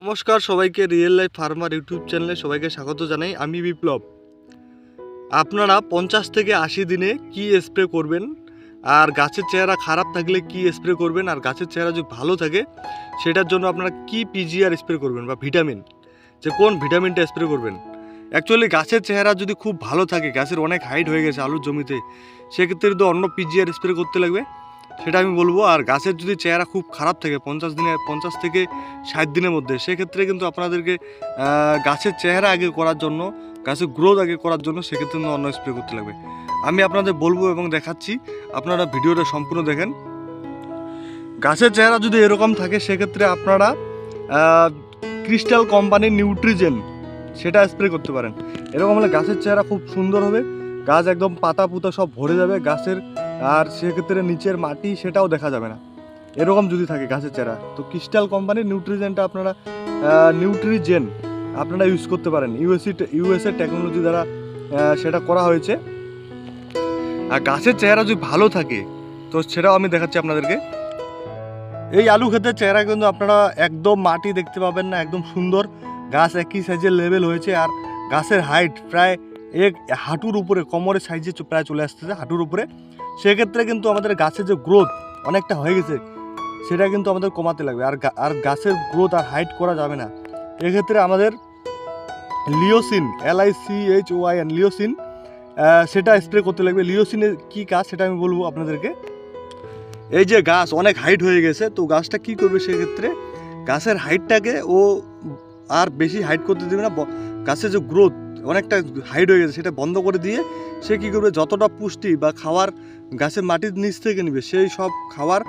নমস্কার সবাইকে, real life farmer YouTube চ্যানেলে সবাইকে স্বাগত জানাই। আমি বিপ্লব। আপনারা 50 থেকে 80 দিনে কি স্প্রে করবেন, আর গাছের চেহারা খারাপ থাকলে কি স্প্রে করবেন, আর গাছের চেহারা যদি ভালো থাকে সেটার জন্য আপনারা কি পিজিআর স্প্রে করবেন বা ভিটামিন, যে কোন ভিটামিনটা স্প্রে করবেন। অ্যাকচুয়ালি গাছের চেহারা যদি খুব ভালো থাকে, গাছের অনেক হাইট হয়ে গেছে আলুর জমিতে, সেক্ষেত্রে তো অন্য পিজিআর স্প্রে করতে লাগবে, সেটা আমি বলবো। আর গাছের যদি চেহারা খুব খারাপ থাকে 50 থেকে 60 দিনের মধ্যে, সেক্ষেত্রে কিন্তু আপনাদেরকে গাছের চেহারা আগে করার জন্য, গাছের গ্রোথ আগে করার জন্য সেক্ষেত্রে কিন্তু অন্য স্প্রে করতে লাগবে। আমি আপনাদের বলবো এবং দেখাচ্ছি, আপনারা ভিডিওটা সম্পূর্ণ দেখেন। গাছের চেহারা যদি এরকম থাকে সেক্ষেত্রে আপনারা ক্রিস্টাল কোম্পানির নিউট্রিজেন সেটা স্প্রে করতে পারেন। এরকম হলে গাছের চেহারা খুব সুন্দর হবে, গাছ একদম পাতা পুতা সব ভরে যাবে গাছের, আর সেক্ষেত্রে নিচের মাটি সেটাও দেখা যাবে না। এরকম যদি থাকে গাছের চেহারা, তো ক্রিস্টাল কোম্পানির নিউট্রিজেনটা আপনারা নিউট্রিজেন আপনারা ইউজ করতে পারেন। ইউএসএ টেকনোলজি দ্বারা সেটা করা হয়েছে। আর গাছের চেহারা যদি ভালো থাকে তো সেটাও আমি দেখাচ্ছি আপনাদেরকে। এই আলু ক্ষেতের চেহারা কিন্তু আপনারা একদম মাটি দেখতে পাবেন না, একদম সুন্দর, গাছ একই সাইজের লেভেল হয়েছে, আর গাছের হাইট প্রায় এক হাঁটুর উপরে, কোমরের সাইজে প্রায় চলে আসতেছে হাঁটুর উপরে। সেক্ষেত্রে কিন্তু আমাদের গাছের যে গ্রোথ অনেকটা হয়ে গেছে সেটা কিন্তু আমাদের কমাতে লাগবে। আর গাছের গ্রোথ আর হাইট করা যাবে না। এক্ষেত্রে আমাদের লিওসিন, LICHOIN লিওসিন সেটা স্প্রে করতে লাগবে। লিওসিনের কী কাজ সেটা আমি বলবো আপনাদেরকে। এই যে গাছ অনেক হাইট হয়ে গেছে, তো গাছটা কি করবে, সেক্ষেত্রে গাছের হাইটটাকে ও আর বেশি হাইট করতে দেবে না। গাছের যে গ্রোথ অনেকটা হাইট হয়ে গেছে সেটা বন্ধ করে দিয়ে সে কী করবে, যতটা পুষ্টি বা খাবার গাছের মাটির নিচ থেকে নেবে, সেই সব খাবার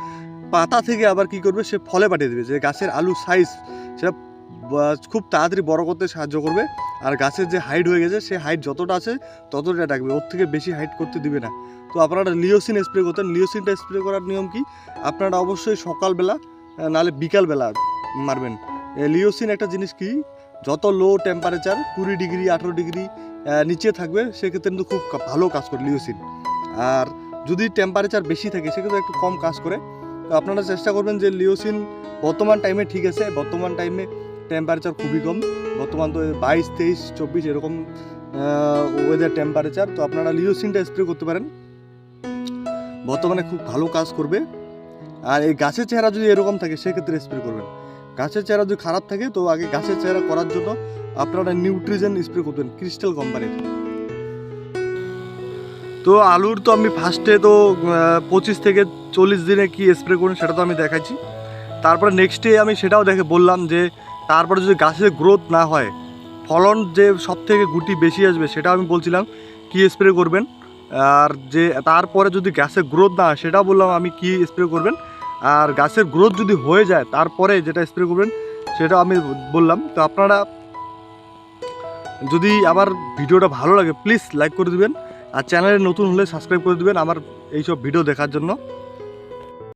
পাতা থেকে আবার কি করবে, সে ফলে পাঠিয়ে দেবে, যে গাছের আলু সাইজ সেটা খুব তাড়াতাড়ি বড় করতে সাহায্য করবে। আর গাছের যে হাইট হয়ে গেছে সে হাইট যতটা আছে ততটা রাখবে, ওর থেকে বেশি হাইট করতে দিবে না। তো আপনারা লিওসিন স্প্রে করতেন। লিওসিনটা স্প্রে করার নিয়ম কি, আপনারা অবশ্যই সকালবেলা নাহলে বিকালবেলা মারবেন। লিওসিন একটা জিনিস কি, যত লো টেম্পারেচার 20 ডিগ্রি 18 ডিগ্রি নিচে থাকবে সেক্ষেত্রে কিন্তু খুব ভালো কাজ করে লিওসিন। আর যদি টেম্পারেচার বেশি থাকে সেক্ষেত্রে একটু কম কাজ করে। তো আপনারা চেষ্টা করবেন যে লিওসিন বর্তমান টাইমে ঠিক আছে, বর্তমান টাইমে টেম্পারেচার খুবই কম, বর্তমান তো 22, 23, 24 এরকম ওয়েদার টেম্পারেচার। তো আপনারা লিওসিনটা স্প্রে করতে পারেন, বর্তমানে খুব ভালো কাজ করবে। আর এই গাছের চেহারা যদি এরকম থাকে সেক্ষেত্রে স্প্রে করবেন। গাছের চেহারা যদি খারাপ থাকে তো আগে গাছের চেহারা করার জন্য আপনারা নিউট্রিজেন স্প্রে করবেন ক্রিস্টাল কোম্পানির। তো আলুর তো আমি ফার্স্টে তো 25 থেকে 40 দিনে কি স্প্রে করুন সেটা তো আমি দেখাচ্ছি। তারপরে নেক্সট ডে আমি সেটাও দেখে বললাম যে তারপরে যদি গাছের গ্রোথ না হয়, ফলন যে সব থেকে গুটি বেশি আসবে সেটা আমি বলছিলাম কি স্প্রে করবেন। আর যে তারপরে যদি গাছের গ্রোথ না হয় সেটাও বললাম আমি কি স্প্রে করবেন। আর গাছের গ্রোথ যদি হয়ে যায় তারপরে যেটা স্প্রে করবেন সেটাও আমি বললাম। তো আপনারা যদি আবার ভিডিওটা ভালো লাগে প্লিজ লাইক করে দিবেন, আর চ্যানেলে নতুন হলে সাবস্ক্রাইব করে দিবেন আমার এইসব ভিডিও দেখার জন্য।